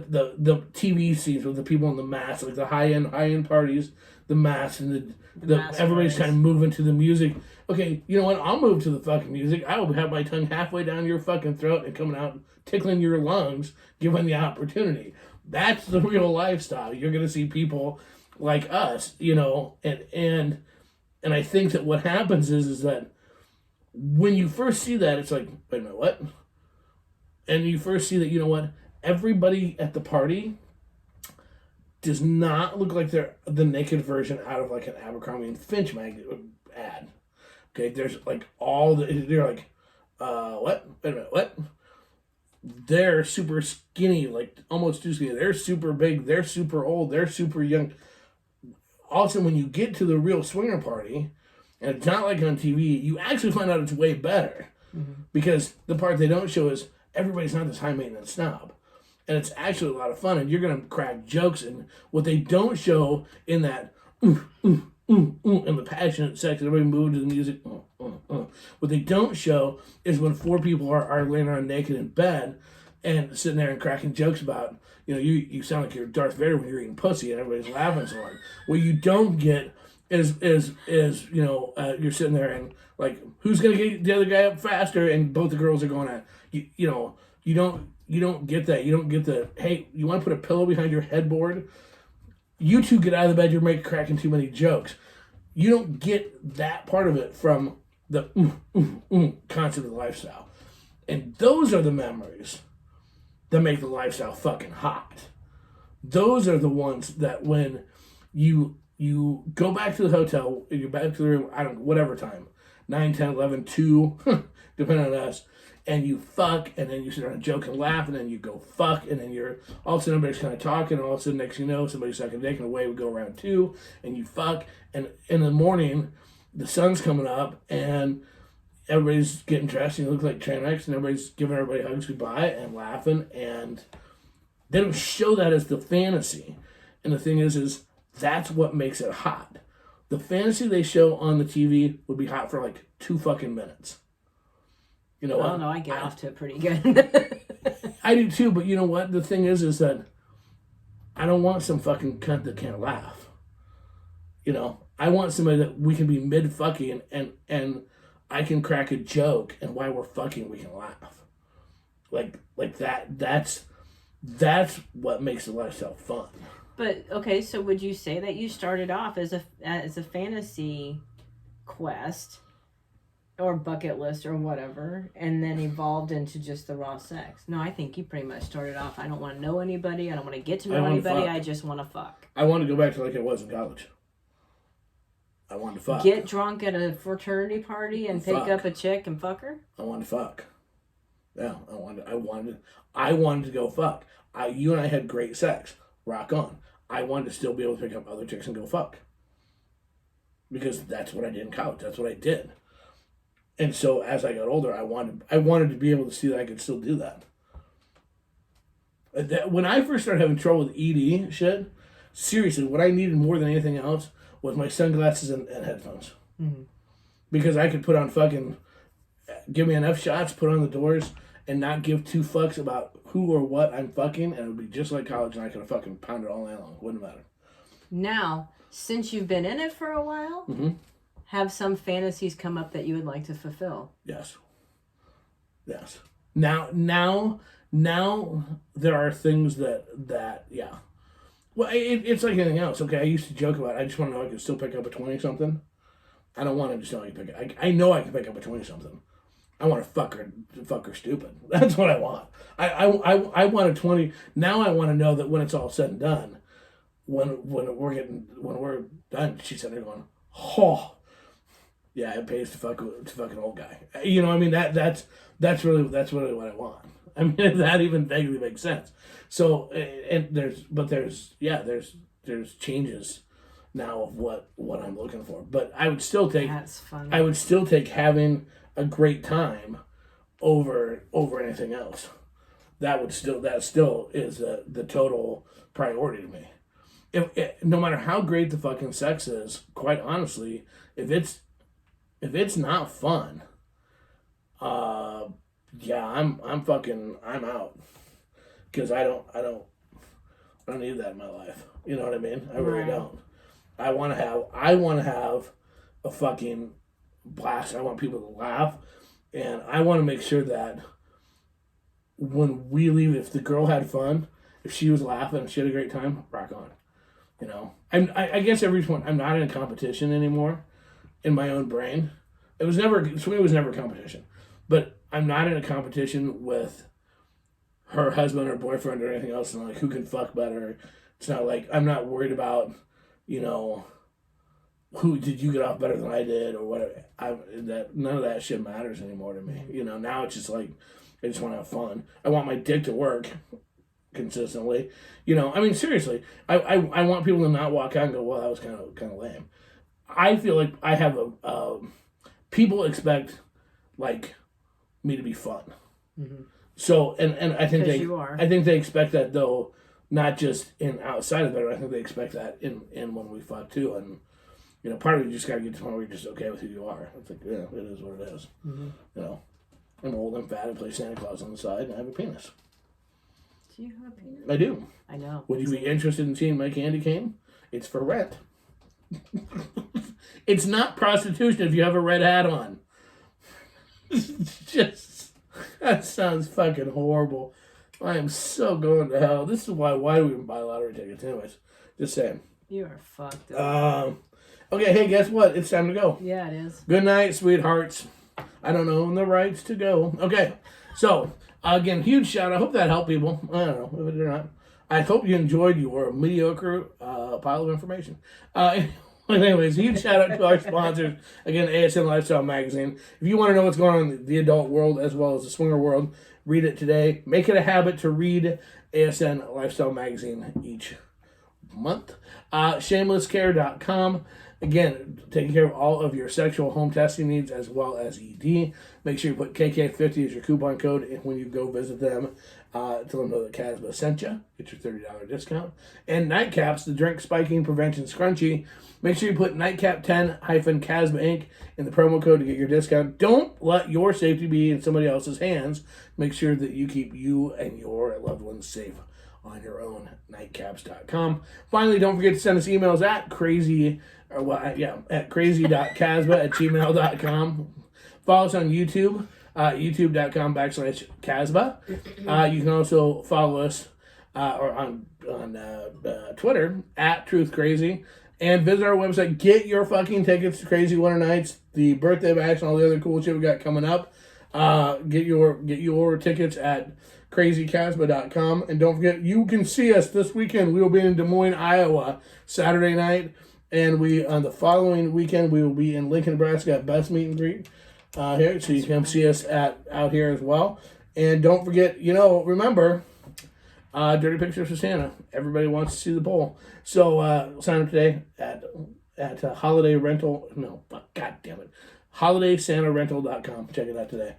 TV scenes with the people in the masks, like the high end parties, the masks and the everybody's kind of moving to the music. Okay, you know what? I'll move to the fucking music. I will have my tongue halfway down your fucking throat and coming out tickling your lungs, given the opportunity. That's the real lifestyle. You're gonna see people like us, and I think that what happens is that when you first see that, it's like, wait a minute, what? And you first see that, everybody at the party does not look like they're the naked version out of like an Abercrombie and Finch ad. Okay, there's like they're like, what? Wait a minute, what? They're super skinny, like almost too skinny. They're super big. They're super old. They're super young. Also, when you get to the real swinger party, and it's not like on TV, you actually find out it's way better. Mm-hmm. Because the part they don't show is everybody's not this high maintenance snob. And it's actually a lot of fun, and you're going to crack jokes. And what they don't show in that, and the passionate sex, everybody moving to the music, what they don't show is when four people are laying around naked in bed and sitting there and cracking jokes about, you sound like you're Darth Vader when you're eating pussy, and everybody's laughing so hard. What you don't get is you're sitting there and like, who's going to get the other guy up faster? And both the girls are going at, You don't get that. You don't get the, hey, you want to put a pillow behind your headboard? You two get out of the bed, you're cracking too many jokes. You don't get that part of it from the concept of the lifestyle. And those are the memories that make the lifestyle fucking hot. Those are the ones that when you go back to the hotel, you're back to the room, I don't know, whatever time, 9, 10, 11, 2, depending on us, and you fuck, and then you sit around and joke and laugh, and then you go fuck, and then you're, all of a sudden everybody's kind of talking, and all of a sudden next thing you know, somebody's sucking dick, and away we go around 2, and you fuck, and in the morning, the sun's coming up, and everybody's getting dressed, and you look like train wrecks, and everybody's giving everybody hugs goodbye, and laughing, and they don't show that as the fantasy. And the thing is that's what makes it hot. The fantasy they show on the TV would be hot for like 2 fucking minutes. You know what? I don't know, I get off to it pretty good. I do too, but you know what? The thing is that I don't want some fucking cunt that can't laugh. You know? I want somebody that we can be mid-fucking and I can crack a joke, and while we're fucking, we can laugh. Like that's what makes the lifestyle fun. But okay, so would you say that you started off as a fantasy quest or bucket list or whatever, and then evolved into just the raw sex? No, I think you pretty much started off, I don't want to know anybody, I don't want to get to know anybody, I just want to fuck. I want to go back to like it was in college. I wanted to fuck. Get drunk at a fraternity party and pick up a chick and fuck her? I wanted to fuck. Yeah, I wanted to go fuck. You and I had great sex. Rock on. I wanted to still be able to pick up other chicks and go fuck. Because that's what I did in college. That's what I did. And so as I got older, I wanted to be able to see that I could still do that. When I first started having trouble with ED shit, seriously, what I needed more than anything else was my sunglasses and headphones. Mm-hmm. Because I could put on fucking, give me enough shots, put on the doors, and not give 2 fucks about who or what I'm fucking, and it would be just like college, and I could have fucking pounded all night long. Wouldn't matter. Now, since you've been in it for a while, have some fantasies come up that you would like to fulfill? Yes. Now there are things that yeah. Well, it's like anything else. Okay, I used to joke about it. I just want to know I can still pick up a 20-something. I don't want to just know I can pick up. I know I can pick up a 20-something. I want to fuck her stupid. That's what I want. I want a 20. Now I want to know that when it's all said and done, when we're done, she's sitting there going, oh, yeah, it pays to fuck an old guy. You know what I mean? That's really what I want. I mean, if that even vaguely makes sense. So, and there's changes now of what I'm looking for. But I would still take, that's fun. I would still take having a great time over anything else. That still is the total priority to me. No matter how great the fucking sex is, quite honestly, if it's not fun, yeah, I'm out, because I don't need that in my life. You know what I mean? I really don't. I want to have a fucking blast. I want people to laugh, and I want to make sure that when we leave, if the girl had fun, if she was laughing, if she had a great time, rock on. You know, I guess every point, I'm not in a competition anymore in my own brain. Swimming was never a competition, but I'm not in a competition with her husband or boyfriend or anything else, and like who can fuck better. It's not like I'm not worried about, you know, who did you get off better than I did or whatever. None of that shit matters anymore to me. You know, now it's just like I just want to have fun. I want my dick to work consistently. You know, I mean, seriously, I want people to not walk out and go, well, that was kind of lame. I feel like I have people expect like me to be fun. Mm-hmm. So and I think I think they expect that, though, not just in outside of it. I think they expect that in when we fuck too. And you know, part of you just gotta get to the point where you're just okay with who you are. It's like, yeah, it is what it is. Mm-hmm. You know, I'm old and fat and play Santa Claus on the side, and I have a penis. Do you have a penis? I do. I know. Would you be interested in seeing my candy cane? It's for rent. It's not prostitution if you have a red hat on. Just That sounds fucking horrible. I am so going to hell. This is why do we even buy lottery tickets anyways? Just saying. You are fucked up. Okay, hey, guess what? It's time to go. Yeah, it is. Good night, sweethearts. I don't own the rights to go. Okay, so, again, huge shout out. I hope that helped people. I don't know if it or not. I hope you enjoyed your mediocre pile of information. Anyways, huge shout out to our sponsors. Again, ASN Lifestyle Magazine. If you want to know what's going on in the adult world as well as the swinger world, read it today. Make it a habit to read ASN Lifestyle Magazine each month. Shamelesscare.com. Again, taking care of all of your sexual home testing needs as well as ED. Make sure you put KK50 as your coupon code when you go visit them. Tell them know that Casba sent you. Get your $30 discount. And Nightcaps, the drink spiking prevention scrunchie. Make sure you put Nightcap10-Casba Inc. in the promo code to get your discount. Don't let your safety be in somebody else's hands. Make sure that you keep you and your loved ones safe on your own. Nightcaps.com. Finally, don't forget to send us emails at crazy.casba@gmail.com. Follow us on YouTube, youtube.com/Casba. You can also follow us on Twitter at Truth Crazy, and visit our website. Get your fucking tickets to Crazy Winter Nights, the birthday bash, and all the other cool shit we got coming up. Get your tickets at crazycasba.com, and don't forget you can see us this weekend. We will be in Des Moines, Iowa, Saturday night, and on the following weekend we will be in Lincoln, Nebraska at Best Meet and Greet here, so you can come see us out here as well. And don't forget, remember, Dirty Pictures for Santa. Everybody wants to see the poll, so sign up today at Holiday Rental. No, god damn it, HolidaySantaRental.com. Check it out today.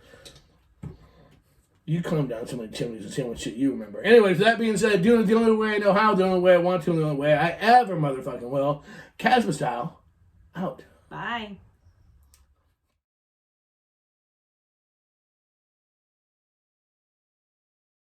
You climb down so many chimneys and see how much shit you remember. Anyways, that being said, doing it the only way I know how, the only way I want to, the only way I ever motherfucking will. Casba style, out. Bye.